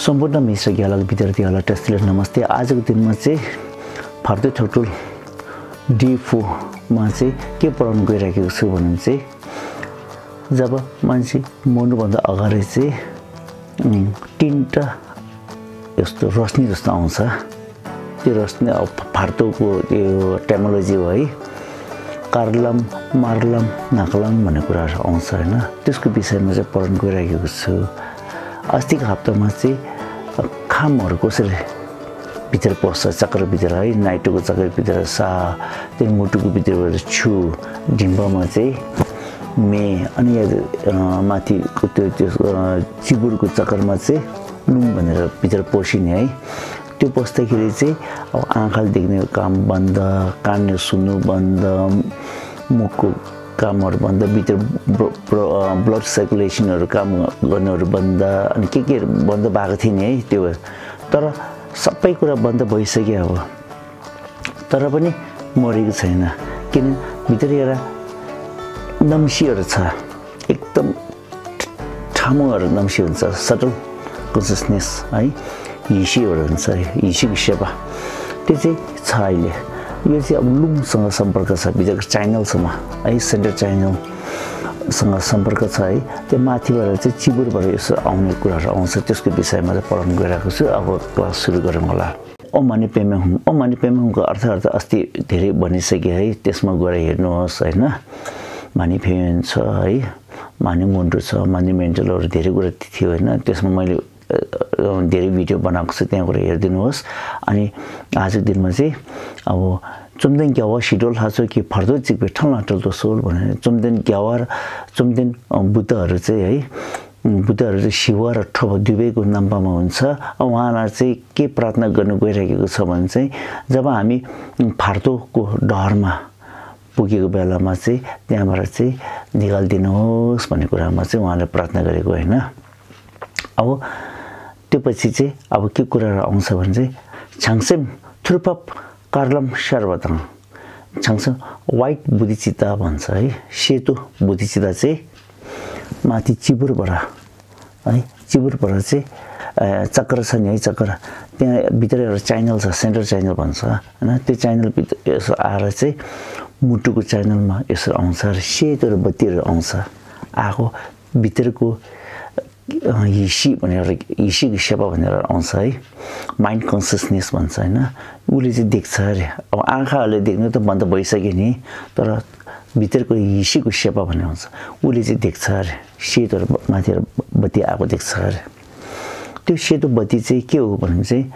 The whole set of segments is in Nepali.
सम्पूर्ण मिश्र ज्ञालक विद्यार्थीहरूलाई टेस्टले नमस्ते। आजको दिनमा चाहिँ फार्दो ट्युटोरियल D4 मा चाहिँ के पढाउन गइरहेको छु भने चाहिँ जब मान्छे मर्नुभन्दा अगाडि चाहिँ तीनटा यस्तो रश्मि जस्तो आउँछ। त्यो रश्मि फार्दोको यो टेक्नोलोजी हो है। कार्लम मार्लम नाकलम भन्ने कुराहरू आउँछ हैन। त्यसको विषयमा चाहिँ पढाउन गइरहेको छु। अस्तिको हप्तामा चाहिँ खामहरु कसरी भित्र पस्छ चक्र भित्र है, नाइटोको चक्र भित्र सा, त्यो मुटुको भित्रबाट छु, ढिम्बामा चाहिँ मे, अनि माथिको त्यो चिबुरको चक्रमा चाहिँ लुङ भनेर भित्र पसिने है। त्यो पस्दाखेरि चाहिँ अब आँखाले देख्ने काम बन्द, कानले सुन्नु बन्द, मुखको कामहरु बन्द, भित्र ब्लड सर्कुलेसनहरु काम गर्नहरु बन्द, अनि के बन्द भएको थियो नि है त्यो। तर सबै कुरा बन्द भइसक्यो अब। तर पनि मरेको छैन, किन भित्र एउटा नम्सीहरु छ, एकदम ठामुहरु नम्सी हुन्छ, सटल कन्सियसनेस है, हिसीहरु हुन्छ, हिसीको सेवा त्यो चाहिँ छ अहिले। यो चाहिँ अब लुङसँग सम्पर्क छ, भित्रको च्यानलसँग है, सेन्टर च्यानलसँग सम्पर्क छ है। त्यो माथिबाट चाहिँ चिबुरबाट यसो आउने कुराहरू आउँछ। त्यसको विषयमा चाहिँ पढाउन गइरहेको छु। अब क्लास सुरु गरौँ होला। ओम माने पेमे हुँ। ओम माने पेमे हुँको अर्थ अस्ति धेरै भनिसके है। त्यसमा गएर हेर्नुहोस् हैन। माने पेमे छ है, माने मुन्टो छ, माने मेन्टलहरु धेरै कुरा थियो हैन। त्यसमा मैले धेरै भिडियो बनाएको छु, त्यहाँ गएर हेर्दिनुहोस्। अनि आजको दिनमा चाहिँ अब चुम्देन ग्यावा सिडोल हाचो कि फर्दो चिकबे ठल्लाटल तो सोल भने चुम्देन ग्यावा र चुम्देन बुद्धहरु चाहिँ है, बुद्धहरु चाहिँ शिव र ठोब दुवैको नाममा हुन्छ। उहाँलाई चाहिँ के प्रार्थना गर्न गइरहेको छ भने चाहिँ जब हामी फार्दोको डरमा पुगेको बेलामा चाहिँ त्यहाँबाट चाहिँ निकाल्दिनुहोस् भन्ने कुरामा चाहिँ उहाँले प्रार्थना गरेको हैन। अब त्यो पछि चाहिँ अब के कुराहरु आउँछ भने चाहिँ छाङसेम थ्रुपप कार्लम सर्वतङ, छाङसेम व्हाइट बुद्धिचिता भन्छ है। सेतो बुद्धिचिता चाहिँ माथि चिबुरबाट है, चिबुरबाट चाहिँ चक्र छ नि है, चक्र त्यहाँ भित्र एउटा च्यानल छ, सेन्टर च्यानल भन्छ हैन। त्यो च्यानल भित्र यसो आएर चाहिँ मुटुको च्यानलमा यसो आउँछ र सेतो र बत्तीहरु आउँछ। आको भित्रको हिसी भनेर, हिसीको सेवा भनेर आउँछ है। माइन्ड कन्सियसनेस भन्छ हैन। उले चाहिँ देख्छ अरे। अब आँखाले देख्नु त बन्द भइसक्यो नि, तर भित्रको हिसीको सेवा भन्ने आउँछ। उले चाहिँ देख्छ अरे, सेतो र माथि बत्ती आएको देख्छ अरे। त्यो सेतो बत्ती चाहिँ के हो भने चाहिँ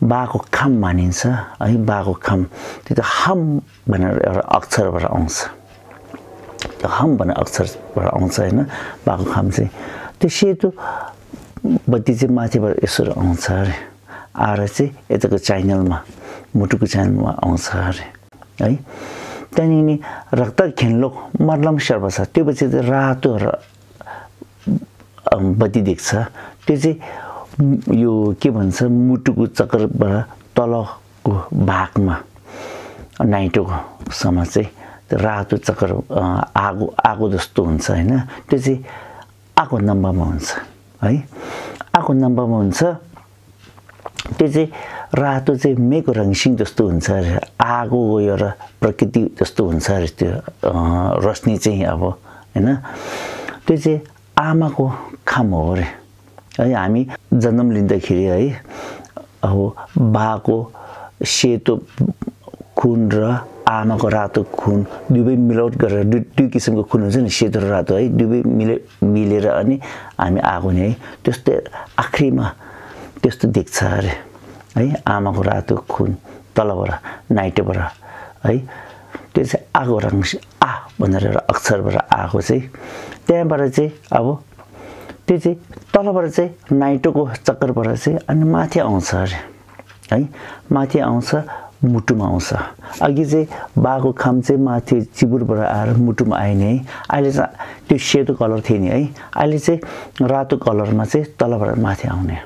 बाको खाम मानिन्छ है। बाको खाम त्यो त हम भनेर एउटा अक्षरबाट आउँछ। त्यो हम भन्ने अक्षरबाट आउँछ हैन। बाको खाम चाहिँ त्यो सेतो बत्ती चाहिँ माथिबाट यसो आउँछ अरे। आएर चाहिँ यताको च्यानलमा, मुटुको च्यानलमा आउँछ अरे है। त्यहाँदेखि रक्त खेन्लो मर्लम सर्व छ। त्यो पछि चाहिँ रातो बत्ती देख्छ। त्यो चाहिँ यो के भन्छ, मुटुको चक्रबाट तलको भागमा नाइटोको सम्म चाहिँ त्यो रातो चक्र आगो जस्तो हुन्छ हैन। त्यो चाहिँ आगो नम्बरमा हुन्छ है। आगो नम्बरमा हुन्छ। त्यो चाहिँ रातो चाहिँ मेको रङसिङ जस्तो हुन्छ अरे। आगोको एउटा प्रकृति जस्तो हुन्छ अरे त्यो रश्मि चाहिँ अब हैन। त्यो चाहिँ आमाको खाम हो अरे है। हामी जन्म लिँदाखेरि है, अब बाको सेतो खुन र आमाको रातो खुन दुवै मिलावट गरेर दुई किसिमको खुन हुन्छ नि, सेतो र रातो है। दुवै मिलेर अनि हामी आगो नि है। त्यस्तै आखिरीमा त्यस्तो देख्छ अरे है। आमाको रातो खुन तलबाट नाइटोबाट है। त्यो चाहिँ आगो रङ आ भनेर एउटा अक्षरबाट आगो चाहिँ त्यहाँबाट चाहिँ अब त्यो चाहिँ तलबाट चाहिँ नाइटोको चक्करबाट चाहिँ अनि माथि आउँछ अरे है। माथि आउँछ, मुटुमा आउँछ। अघि चाहिँ बाको खाम चाहिँ माथि चिबुरबाट आएर मुटुमा आइने है। अहिले चाहिँ त्यो सेतो कलर थियो नि है। अहिले चाहिँ रातो कलरमा चाहिँ तलबाट माथि आउने।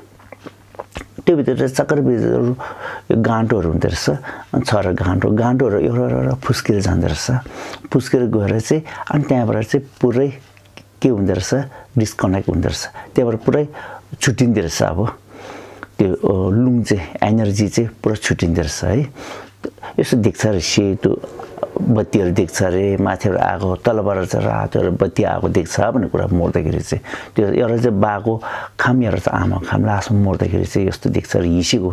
त्यो भित्र चाहिँ चक्रभित्रहरु गाँठोहरु हुँदो रहेछ। छ र गाँठोहरु एउटा फुस्केर जाँदो रहेछ। फुस्केर गएर चाहिँ अनि त्यहाँबाट चाहिँ पुरै के हुँदो रहेछ, डिस्कनेक्ट हुँदो रहेछ। त्यहाँबाट पुरै छुटिँदो रहेछ। अब त्यो लुङ चाहिँ एनर्जी चाहिँ पुरा छुटिँदो रहेछ है यसो देख्छ अरे सेतो बत्तीहरू देख्छ अरे माथिबाट आएको तलबाट चाहिँ रातो बत्ती आएको देख्छ भन्ने कुरा मर्दाखेरि चाहिँ त्यो एउटा चाहिँ बाको खाम एउटा चाहिँ आमा खाम लासमा मर्दाखेरि चाहिँ यस्तो देख्छ अरे हिसीको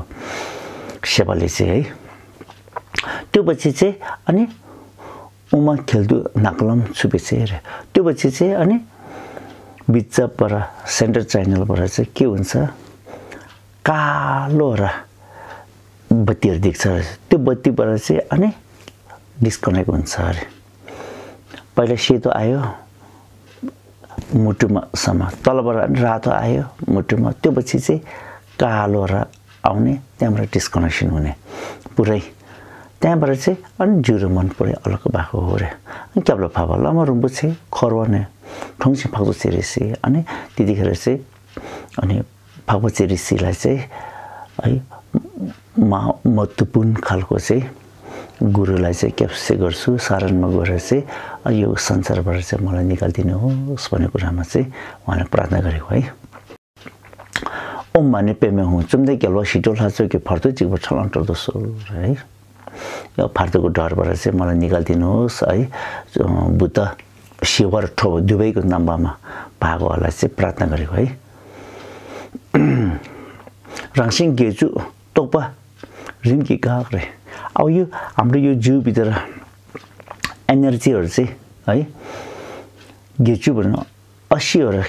सेवाले चाहिँ है त्यो पछि चाहिँ अनि उमा खेल्दु नाकलम छुपेछ अरे त्यो पछि चाहिँ अनि बिचबाट सेन्टर च्यानलबाट चाहिँ के हुन्छ कालो र बत्तीहरू देख्छ अरे त्यो बत्तीबाट चाहिँ अनि डिस्कनेक्ट हुन्छ अरे पहिला सेतो आयो मुटुमा सम्म तलबाट रातो आयो मुटुमा त्यो पछि चाहिँ कालो र आउने त्यहाँबाट डिस्कनेक्सन हुने पुरै त्यहाँबाट चाहिँ अनि जिरो मन पुरै अलग भएको हो रे अनि क्याब्लो फाबा लामा रुम्बु चाहिँ खरवाने ठोङसी फाक्दो चेरेसी अनि त्यतिखेर चाहिँ अनि फाक्दो चेरेसीलाई चाहिँ है महत्त्वपूर्ण खालको चाहिँ गुरुलाई चाहिँ क्याप्से गर्छु सारणमा गएर चाहिँ यो संसारबाट चाहिँ मलाई निकालिदिनुहोस् भन्ने कुरामा चाहिँ उहाँले प्रार्थना गरेको है ओम माने पेमे हुँ चुम्दै केलवा सिटोल हाचो के फर्तो चिकबो छलन्टर दोसो है यो फार्तोको डरबाट चाहिँ मलाई निकालिदिनुहोस् है बुद्ध शिव र ठो दुवैको नाममा भागोहरूलाई चाहिँ प्रार्थना गरेको है राङसिङ गेजु टोपा रिन्की गाग रे अब यो हाम्रो यो जिउभित्र एनर्जीहरू चाहिँ है गेजु भन्नु 80वटा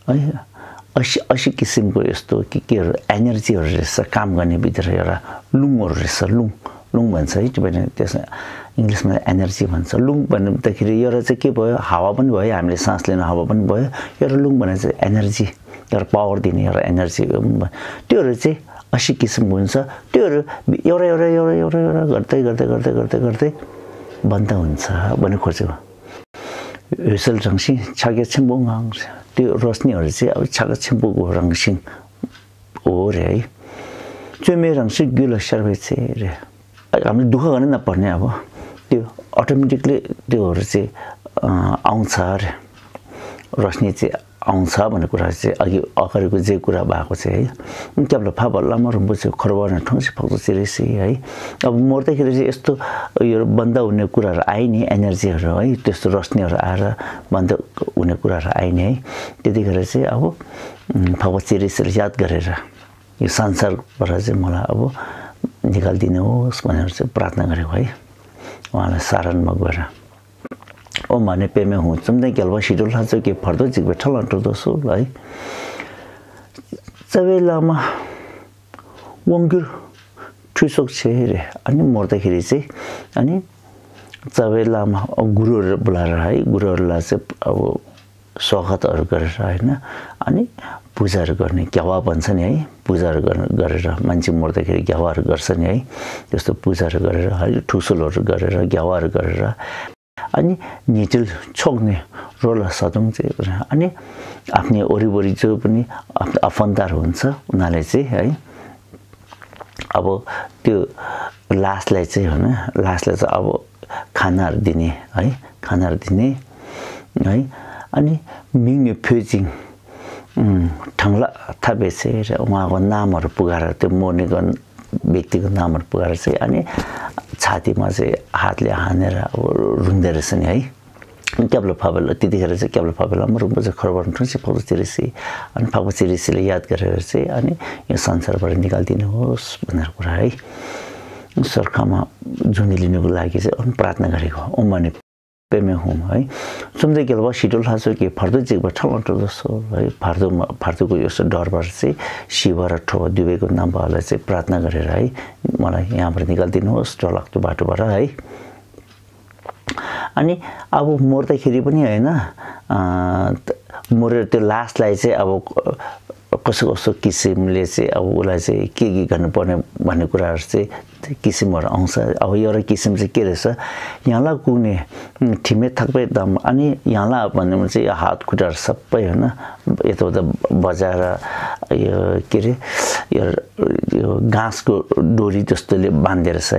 है 80 किसिमको यस्तो केहरू एनर्जीहरू रहेछ काम गर्ने भित्र एउटा लुङहरू रहेछ लुङ भन्छ है त्यो भने त्यसमा इङ्ग्लिसमा एनर्जी भन्छ लुङ भन्दाखेरि एउटा चाहिँ के भयो हावा पनि भयो हामीले सास लिने हावा पनि भयो एउटा लुङ भने चाहिँ एनर्जी एउटा पावर दिने एउटा एनर्जी त्योहरू चाहिँ 80 किसिमको हुन्छ त्योहरू एउटा गर्दै बन्द हुन्छ भन्ने खोजेको यसल रङसिङ छागे छिम्बुङ त्यो रोशनीहरू चाहिँ अब छागे छिम्बुको रङसिङ हो रे है चुमे रङसिङ गिलो सर्वे चाहिँ रे हामीले दुःख गर्न नपर्ने अब त्यो अटोमेटिकली त्योहरू चाहिँ आउँछ रे रोशनी चाहिँ आउँछ भन्ने कुरा चाहिँ अघि अगाडिको जे कुरा भएको चाहिँ है क्याब्लो फा भल्लामा रुम्बु चाहिँ खरबार ठोसी फक्दो चिरेसी है अब मर्दाखेरि चाहिँ यस्तो यो बन्द हुने कुराहरू आए नि एनर्जीहरू है त्यस्तो रोशनीहरू आएर बन्द हुने कुराहरू आए नि है त्यतिखेर चाहिँ अब फक्दो चिरेसीले याद गरेर यो संसारबाट चाहिँ मलाई अब निकालिदिनुहोस् भनेर चाहिँ प्रार्थना गरेको है उहाँलाई सारणमा गएर ओ माने पेमे हुँ चुम्दै केलवा सिडोल हाचो के फर्दो जिक बैठल अन्टर दोसो है चबेलामा वंगुर ठुसोक छ रे अनि मर्दाखेरि चाहिँ अनि चबेलामा गुरुहरु बोलाएर है गुरुहरुलाई चाहिँ अब स्वागतहरु गरेर हैन अनि पूजाहरु गर्ने ग्यावा भन्छ नि है पूजाहरु गरेर मान्छे मर्दाखेरि ग्यावाहरु गर्छ नि है त्यस्तो पूजाहरु गरेर है ठुसोलहरु गरेर ग्यावाहरु गरेर अनि निटल छोक्ने रोल सदम चाहिँ अनि आफ्नो वरिपरि जो पनि आफन्तदार हुन्छ उनीहरुले चाहिँ है अब त्यो लासलाई चाहिँ हैन लासलाई चाहिँ अब खानाहरु दिने है खानाहरु दिने है अनि मिङे फ्युजिङ ठंगला थाबेसे उहाँको नामहरु पुगाएर त्यो मर्नेको व्यक्तिको नामहरु पुगाएर चाहिँ अनि छातीमा चाहिँ हातले हानेर रुँदै रहेछ नि है क्याब्लो फाबल त्यतिखेर चाहिँ क्याब्लो फाबलमा रुम्बु चाहिँ खरबार ठुसी फाबल चिरेसी अनि फाबल चिरेसीले याद गरेर चाहिँ अनि यो संसारबाट निकालिदिनुहोस् भनेर कुरा है सरखामा जुनी लिनुको लागि चाहिँ अनि प्रार्थना गरेको ओमाने पेमे हुँ है सुन्दै केलवा सिटोल हाचो के फर्दो जिकबाट ठलन्टर जसो है फार्दोको यो डरबाट चाहिँ शिव र ठो दुवैको नामबाट चाहिँ प्रार्थना गरेर है मलाई यहाँबाट निकालिदिनुहोस् डरलाग्दो बाटोबाट है अनि अब मर्दाखेरि पनि हैन मरेर त्यो लासलाई चाहिँ अब कसो किसिमले चाहिँ अब उलाई चाहिँ के गर्नुपर्ने भन्ने कुराहरु चाहिँ किसिमहरु आउँछ अब एउटा किसिम चाहिँ के रहेछ यहाँला कुने ठिमे थक्पै दम अनि यहाँला भन्ने चाहिँ हात खुट्टाहरु सबै हैन यताउता बजाएर यो के रे यो घाँसको डोरी जस्तोले बाँधेर छ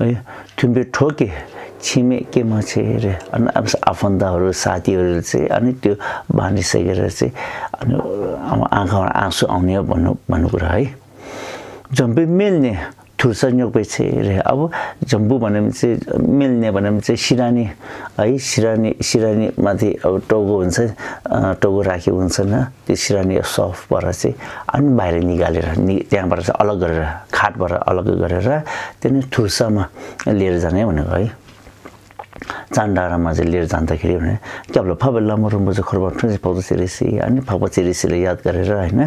है ठुम्बे ठोके छिमेकीमा चाहिँ रे अनि आफन्तहरू साथीहरू चाहिँ अनि त्यो बाँधिसकेर चाहिँ अनि आँखामा आँसु आउने भन्नु कुरा है जम्बी मिल्ने थुर्सन्योग चाहिँ रे अब जम्बू भनेपछि चाहिँ मिल्ने भनेपछि चाहिँ सिरानी है सिरानी माथि अब टाउको हुन्छ टाउको राखेको हुन्छ न त्यो सिरानी सफ्ट भएर चाहिँ अनि बाहिर निकालेर त्यहाँबाट चाहिँ अलग गरेर खाटबाट अलग गरेर त्यहाँ थुर्सामा लिएर जाने भनेको है चान्डारामा चाहिँ लिएर जाँदाखेरि भने क्याब्लो फबेल्ला मरुम्बो चाहिँ खरबा ठुसी पाउँछ चिरिसी अनि फबा चिरिसीले याद गरेर हैन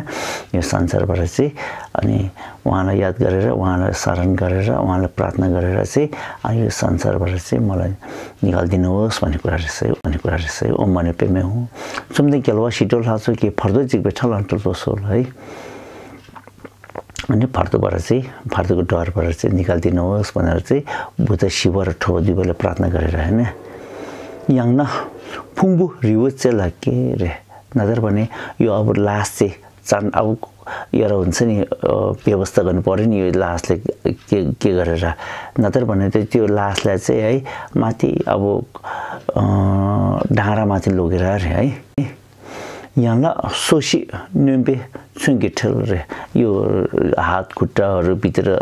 यो संसारबाट चाहिँ अनि उहाँलाई याद गरेर उहाँलाई शरण गरेर उहाँलाई प्रार्थना गरेर चाहिँ यो संसारबाट चाहिँ मलाई निकाल्दिनुहोस् भन्ने कुरा रहेछ है ओम भने पेमे हुँ सुम्दै केलवा सिटोल हाल्छु कि फर्दो जिक बेठल अन्टल सोल है अनि फार्दोको डरबाट चाहिँ निकाल्दिनुहोस् भनेर चाहिँ बुद्ध शिव र ठो दुवैले प्रार्थना गरेर हैन याङना फुङबु रिवो चाहिँ लाके रे नजर भने यो अब लास चाहिँ चान अब एउटा हुन्छ नि व्यवस्था गर्नु पर्यो नि यो लासले के गरेर नजर भने त्यो लासलाई चाहिँ है माथि अब ढाँडामाथि लगेर है यहाँला सोसी नेम्बे छुङ्गिठल रे यो हात खुट्टाहरू भित्र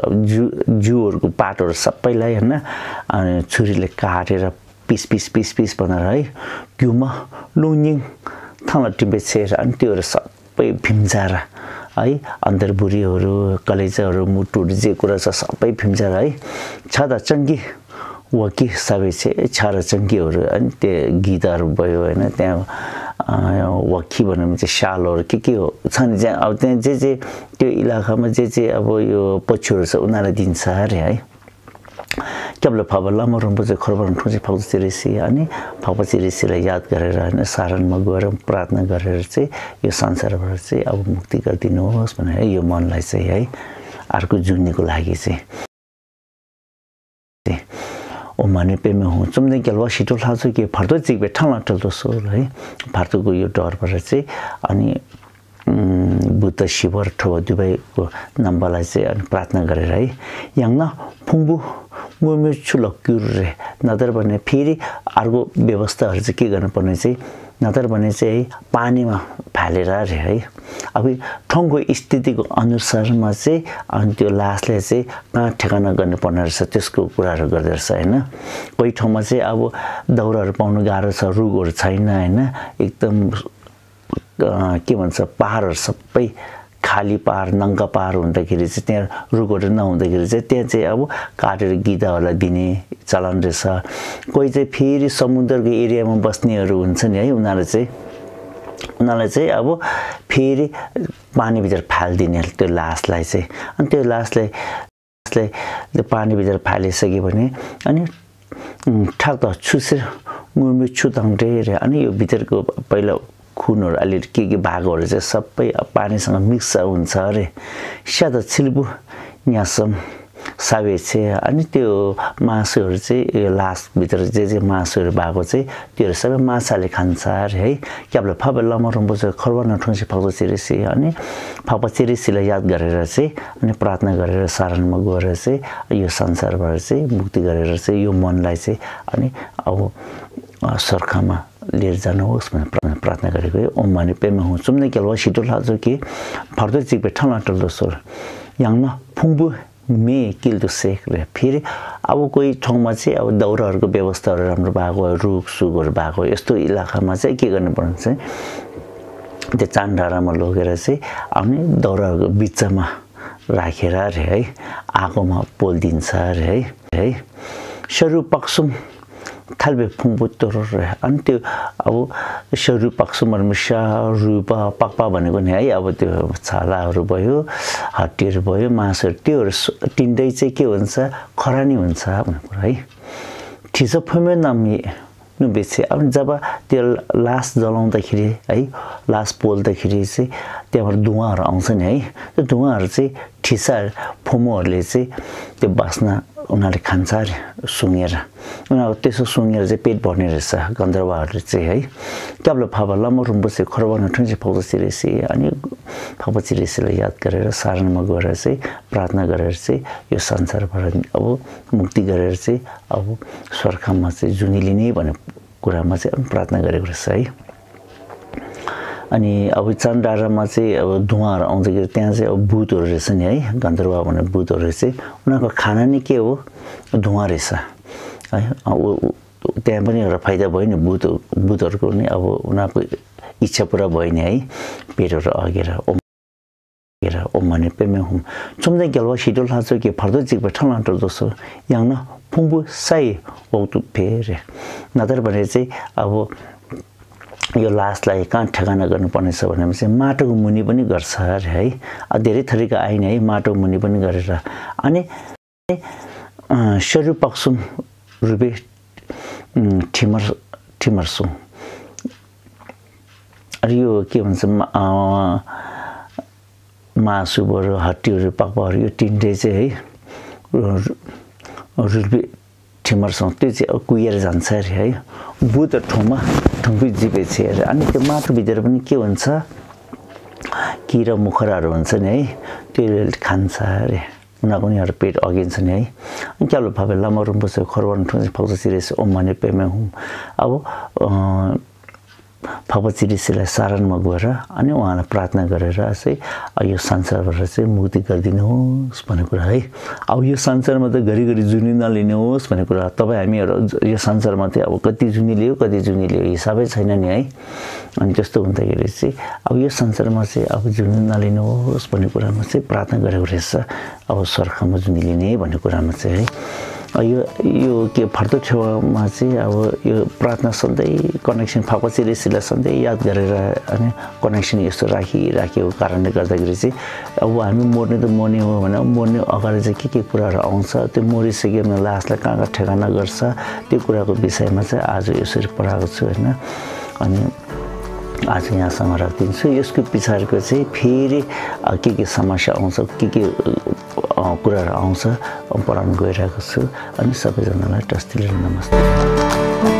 जिउहरूको पार्टहरू सबैलाई हैन अनि छुरीले काटेर पिस बनाएर है घिउमा लुङिङ थाला टिम्पेछेर अनि त्योहरू सबै भिम्जाएर है अन्तरबुरीहरू कलेजाहरू मुटुहरू जे कुरा छ सबै भिम्जाएर है छदा चङ्गी वकी सबै चाहिँ छारा चङ्गीहरू अनि त्यो गीतहरू भयो हैन त्यहाँ वकी भनेपछि शालहरू के हो छन् त्यहाँ अब त्यहाँ जे त्यो इलाकामा जे अब यो पछुहरू छ उनीहरूलाई दिन्छ अरे है केवल फबल्ला मरुम्बो चाहिँ खरबन ठुसी फाउच चिरिसी अनि फाउच चिरिसीलाई याद गरेर हैन सारणमा गएर प्रार्थना गरेर चाहिँ यो संसारबाट चाहिँ अब मुक्ति गरिदिनुहोस् भनेर यो मनलाई चाहिँ है अर्को जुन्नेको लागि चाहिँ ओ माने पेमे हुँ चुम्दै केलवा सिटोल हाल्छु कि फर्दो जिक बेठल टल्दो सोल है फर्दोको यो डरबाट चाहिँ अनि बुद्ध शिव र ठो दुवैको नामलाई चाहिँ अनि प्रार्थना गरेर है याङना फुङबु मुमे छुलक्युर रे नदर भने फेरि अर्को व्यवस्थाहरू चाहिँ के गर्नुपर्ने चाहिँ नदर भने चाहिँ पानीमा फालेर रे है अब ठाउँको स्थितिको अनुसारमा चाहिँ अनि त्यो लासले चाहिँ कहाँ ठेगाना गर्नुपर्ने रहेछ त्यसको कुराहरू गर्दै रहेछ हैन कोही ठाउँमा चाहिँ अब दाउराहरू पाउनु गाह्रो छ रुखहरू छैन हैन एकदम के भन्छ पहाडहरू सबै खाली पहाड नङ्गा पहाड हुँदाखेरि चाहिँ त्यहाँ रुखहरू नहुँदाखेरि चाहिँ त्यहाँ चाहिँ अब काटेर गिधाहरूलाई दिने चलन रहेछ कोही चाहिँ फेरि समुद्रको एरियामा बस्नेहरू हुन्छ नि है उनीहरूलाई चाहिँ अब फेरि पानीभित्र फालिदिने त्यो लासलाई चाहिँ अनि त्यो लासलाई त्यो पानीभित्र फालिसक्यो भने अनि ठाक त छुसेर मुमी छुताउँदै रे अनि यो भित्रको पहिला खुनहरू अलि के भागहरू चाहिँ सबै पानीसँग मिक्स हुन्छ अरे स्यादा छिल्बु न्यासम सावेछे अनि त्यो मासुहरू चाहिँ लासभित्र जे मासुहरू भएको चाहिँ त्योहरू सबै माछाले खान्छ अरे है क्याब्ला फाबे लमरम्बो चाहिँ खरबा नठुसी फाक्पा चिरिसी अनि फाक्पा चिरिसीलाई याद गरेर चाहिँ अनि प्रार्थना गरेर सारणमा गएर चाहिँ यो संसारबाट चाहिँ मुक्ति गरेर चाहिँ यो मनलाई चाहिँ अनि अब सर्खामा लिएर जानुहोस् भनेर प्रार्थना गरेको है ओम माने पेमा हुँ चुम्दै केलवा सिटोल हाल्छु कि फर्दो जिक बेठल टल्दो सोल याङना फुङबु मे किल्दो सेक रे फेरि अब कोही ठाउँमा चाहिँ अब दाउराहरूको व्यवस्थाहरू राम्रो भएको रुख सुखहरू भएको यस्तो इलाकामा चाहिँ के गर्नुपर्ने चाहिँ त्यो चान्डारामा लगेर चाहिँ अनि दाउराहरूको बिचमा राखेर अरे है आगोमा पोलिदिन्छ अरे है सरु पक्सुम थालबे फुङबुत्तो रे अनि त्यो अब सरु पक्सुम मिसा रुपा पक्पा भनेको नि है अब त्यो छालाहरू भयो हड्डीहरू भयो मासुहरू त्योहरू टिन्दै चाहिँ के हुन्छ खरानी हुन्छ भन्ने कुरा है ठिसो फुमे नामी नुबेछे अब जब त्यो लास जलाउँदाखेरि है लास पोल्दाखेरि चाहिँ त्यहाँबाट धुवाँहरू आउँछ नि है त्यो धुवाँहरू चाहिँ ठिसा फोमोहरूले चाहिँ त्यो बास्ना उनीहरूले खान्छ अरे सुँगेर उनीहरू त्यसो सुँगेर चाहिँ पेट भर्ने रहेछ गन्धर्वहरूले चाहिँ है क्याब्लो फाबा लम्बो रुम्बुसे खरबान ठुन्सी फाउचिरेसी अनि फाउचिरेसीलाई याद गरेर सारणमा गएर चाहिँ प्रार्थना गरेर चाहिँ यो संसारबाट अब मुक्ति गरेर चाहिँ अब स्वर्गमा चाहिँ जुनिलिने भन्ने कुरामा चाहिँ प्रार्थना गरेको रहेछ है अनि अब चन्डारामा चाहिँ अब धुवाँहरू आउँदाखेरि त्यहाँ चाहिँ अब भूतहरू रहेछ नि है गन्धर्व भन्ने भूतहरू चाहिँ उनीहरूको खाना नै के हो धुवाँ रहेछ है त्यहाँ पनि एउटा फाइदा भयो नि भूतहरूको नि अब उनीहरूको इच्छा पुरा भयो नि है पेटहरू अगेर ओम भने पेमे हुम चुम्दै गेलवा सिडोल हाचो के फर्दो जिक ठला टो दोसो याङ न फुम्बु साइ औतु फेरे नतर भने चाहिँ अब यो लासलाई कहाँ ठेगाना गर्नुपर्ने छ भने चाहिँ माटोको मुनि पनि गर्छ अरे है धेरै थरीका आइन है माटो मुनि पनि गरेर अनि शरीर पक्सुङ रुबे ठिमरसुङ अरे यो के भन्छ मासुहरू हड्डीहरू पाक्पाहरू यो तिनले चाहिँ है रुबे ठिमरसुङ त्यो चाहिँ कुहिएर जान्छ अरे है बुध ठाउँमा ठुङ्गी जिपे छ अरे अनि त्यो माटोभित्र पनि के हुन्छ किरा मुखराहरू हुन्छ नि है त्यो खान्छ अरे उनीहरूको नि पेट अगिन्छ नि है अनि क्यालो फाबे लामो रुम्बु छ खरवान ठुन्सी फाउचिरेसी ओम भने पेमे हुम अब फाउचिरेसीलाई सारणमा गएर अनि उहाँलाई प्रार्थना गरेर चाहिँ यो संसारबाट चाहिँ मुक्ति गरिदिनुहोस् भन्ने कुरा है अब यो संसारमा त घरिघरि जुनी नलिनुहोस् भन्ने कुरा तपाईँ हामीहरू यो संसारमा चाहिँ अब कति जुनी लियो हिसाबै छैन नि है अनि त्यस्तो हुँदाखेरि चाहिँ अब यो संसारमा चाहिँ अब जुनी नलिनुहोस् भन्ने कुरामा चाहिँ प्रार्थना गरेको रहेछ अब स्वर्गमा जुनी लिने भन्ने कुरामा चाहिँ है यो के फर्दो छेउमा चाहिँ अब यो प्रार्थना सधैँ कनेक्सन फाउचिरेसीलाई सधैँ याद गरेर अनि कनेक्सन यस्तो राखिएको कारणले गर्दाखेरि चाहिँ अब हामी मर्ने त मर्ने हो भने मर्ने अगाडि चाहिँ के कुराहरू आउँछ त्यो मरिसकेमा लासलाई कहाँ ठेगाना गर्छ त्यो कुराको विषयमा चाहिँ आज यसरी पढाएको छु होइन अनि आज यहाँसँग राखिदिन्छु यसको पछाडिको चाहिँ फेरि के समस्या आउँछ के कुराहरू आउँछ पढाउन गइरहेको छु अनि सबैजनालाई टस्टिलो नमस्ते